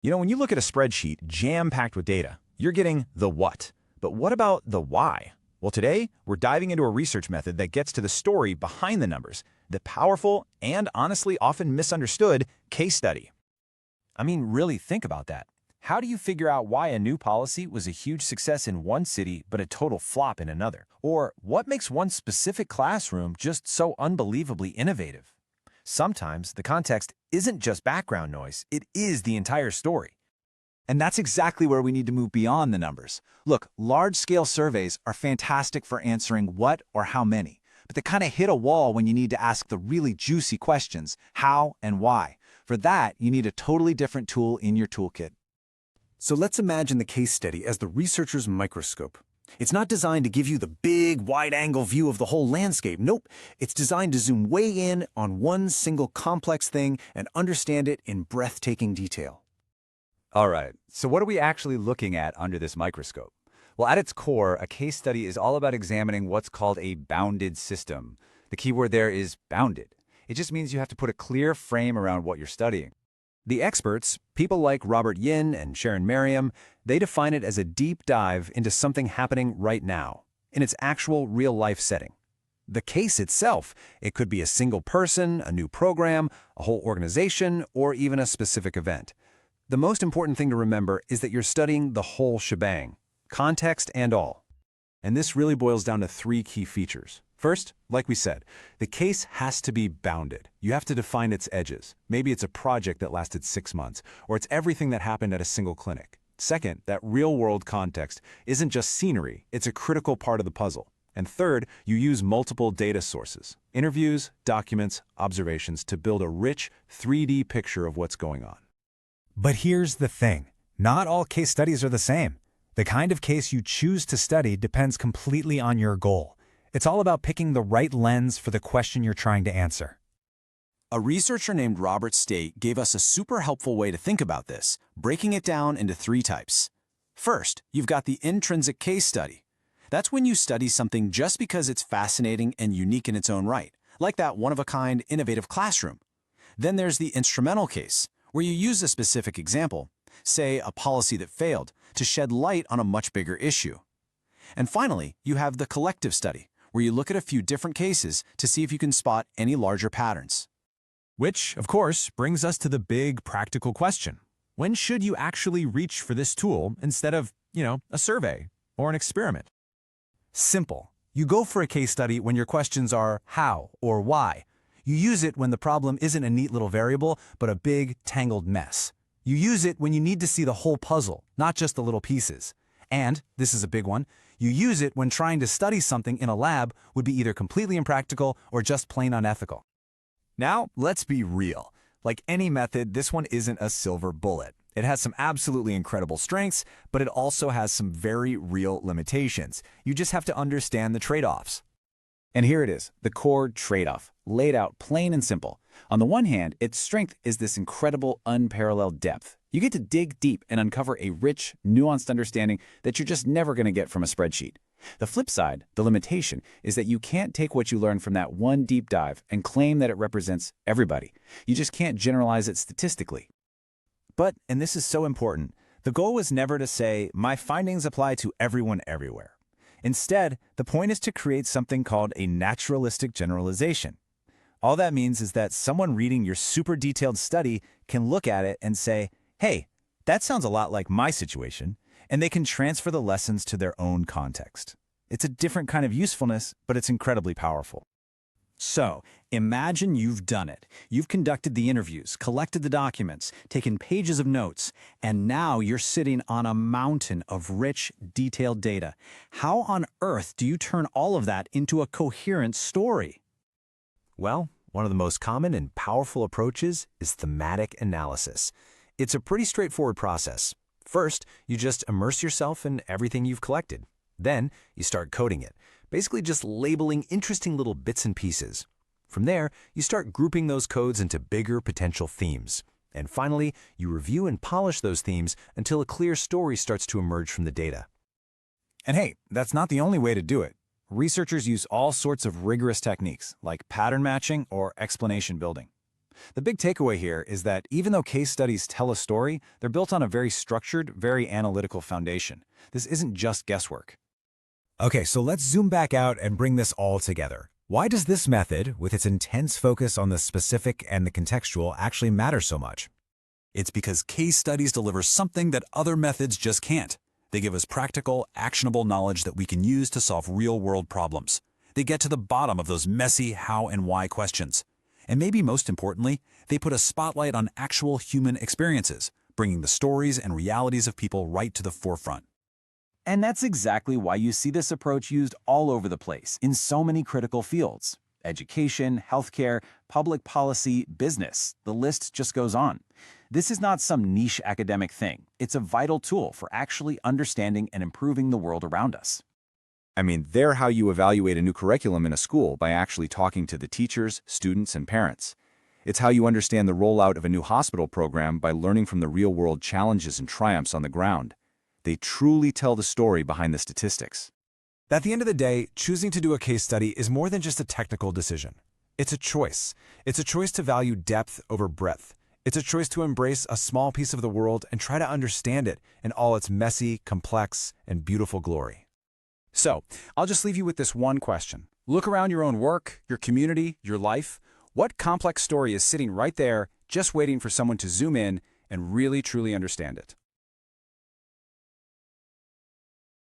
When you look at a spreadsheet jam-packed with data, you're getting the what. But what about the why? Well, today, we're diving into a research method that gets to the story behind the numbers, the powerful and honestly often misunderstood case study. I mean, really think about that. How do you figure out why a new policy was a huge success in one city but a total flop in another? Or what makes one specific classroom just so unbelievably innovative? Sometimes the context isn't just background noise, it is the entire story. And that's exactly where we need to move beyond the numbers. Look, large-scale surveys are fantastic for answering what or how many, but they kind of hit a wall when you need to ask the really juicy questions, how and why. For that, you need a totally different tool in your toolkit. So let's imagine the case study as the researcher's microscope. It's not designed to give you the big, wide-angle view of the whole landscape. Nope, it's designed to zoom way in on one single complex thing and understand it in breathtaking detail. All right, so what are we actually looking at under this microscope? Well, at its core, a case study is all about examining what's called a bounded system. The key word there is bounded. It just means you have to put a clear frame around what you're studying. The experts, people like Robert Yin and Sharon Merriam, they define it as a deep dive into something happening right now, in its actual real-life setting. The case itself, it could be a single person, a new program, a whole organization, or even a specific event. The most important thing to remember is that you're studying the whole shebang, context and all. And this really boils down to three key features. First, like we said, the case has to be bounded. You have to define its edges. Maybe it's a project that lasted 6 months, or it's everything that happened at a single clinic. Second, that real-world context isn't just scenery, it's a critical part of the puzzle. And third, you use multiple data sources, interviews, documents, observations to build a rich 3D picture of what's going on. But here's the thing. Not all case studies are the same. The kind of case you choose to study depends completely on your goal. It's all about picking the right lens for the question you're trying to answer. A researcher named Robert State gave us a super helpful way to think about this, breaking it down into 3 types. First, you've got the intrinsic case study. That's when you study something just because it's fascinating and unique in its own right, like that one-of-a-kind innovative classroom. Then there's the instrumental case, where you use a specific example, say a policy that failed, to shed light on a much bigger issue. And finally, you have the collective study, where you look at a few different cases to see if you can spot any larger patterns. Which, of course, brings us to the big practical question. When should you actually reach for this tool instead of, a survey or an experiment? Simple. You go for a case study when your questions are how or why. You use it when the problem isn't a neat little variable, but a big, tangled mess. You use it when you need to see the whole puzzle, not just the little pieces. And, this is a big one, you use it when trying to study something in a lab would be either completely impractical or just plain unethical. Now, let's be real. Like any method, this one isn't a silver bullet. It has some absolutely incredible strengths, but it also has some very real limitations. You just have to understand the trade-offs. And here it is, the core trade-off, laid out plain and simple. On the one hand, its strength is this incredible, unparalleled depth. You get to dig deep and uncover a rich, nuanced understanding that you're just never going to get from a spreadsheet. The flip side, the limitation, is that you can't take what you learn from that one deep dive and claim that it represents everybody. You just can't generalize it statistically. But, and this is so important, the goal was never to say, my findings apply to everyone everywhere. Instead, the point is to create something called a naturalistic generalization. All that means is that someone reading your super detailed study can look at it and say, hey, that sounds a lot like my situation, and they can transfer the lessons to their own context. It's a different kind of usefulness, but it's incredibly powerful. So, imagine you've done it. You've conducted the interviews, collected the documents, taken pages of notes, and now you're sitting on a mountain of rich, detailed data. How on earth do you turn all of that into a coherent story? Well, one of the most common and powerful approaches is thematic analysis. It's a pretty straightforward process. First, you just immerse yourself in everything you've collected. Then, you start coding it, basically just labeling interesting little bits and pieces. From there, you start grouping those codes into bigger potential themes. And finally, you review and polish those themes until a clear story starts to emerge from the data. And hey, that's not the only way to do it. Researchers use all sorts of rigorous techniques, like pattern matching or explanation building. The big takeaway here is that even though case studies tell a story, they're built on a very structured, very analytical foundation. This isn't just guesswork. Okay, so let's zoom back out and bring this all together. Why does this method, with its intense focus on the specific and the contextual, actually matter so much? It's because case studies deliver something that other methods just can't. They give us practical, actionable knowledge that we can use to solve real-world problems. They get to the bottom of those messy how and why questions. And maybe most importantly, they put a spotlight on actual human experiences, bringing the stories and realities of people right to the forefront. And that's exactly why you see this approach used all over the place in so many critical fields. Education, healthcare, public policy, business, the list just goes on. This is not some niche academic thing. It's a vital tool for actually understanding and improving the world around us. I mean, they're how you evaluate a new curriculum in a school by actually talking to the teachers, students, and parents. It's how you understand the rollout of a new hospital program by learning from the real-world challenges and triumphs on the ground. They truly tell the story behind the statistics. At the end of the day, choosing to do a case study is more than just a technical decision. It's a choice. It's a choice to value depth over breadth. It's a choice to embrace a small piece of the world and try to understand it in all its messy, complex, and beautiful glory. So, I'll just leave you with this one question. Look around your own work, your community, your life. What complex story is sitting right there, just waiting for someone to zoom in and really, truly understand it?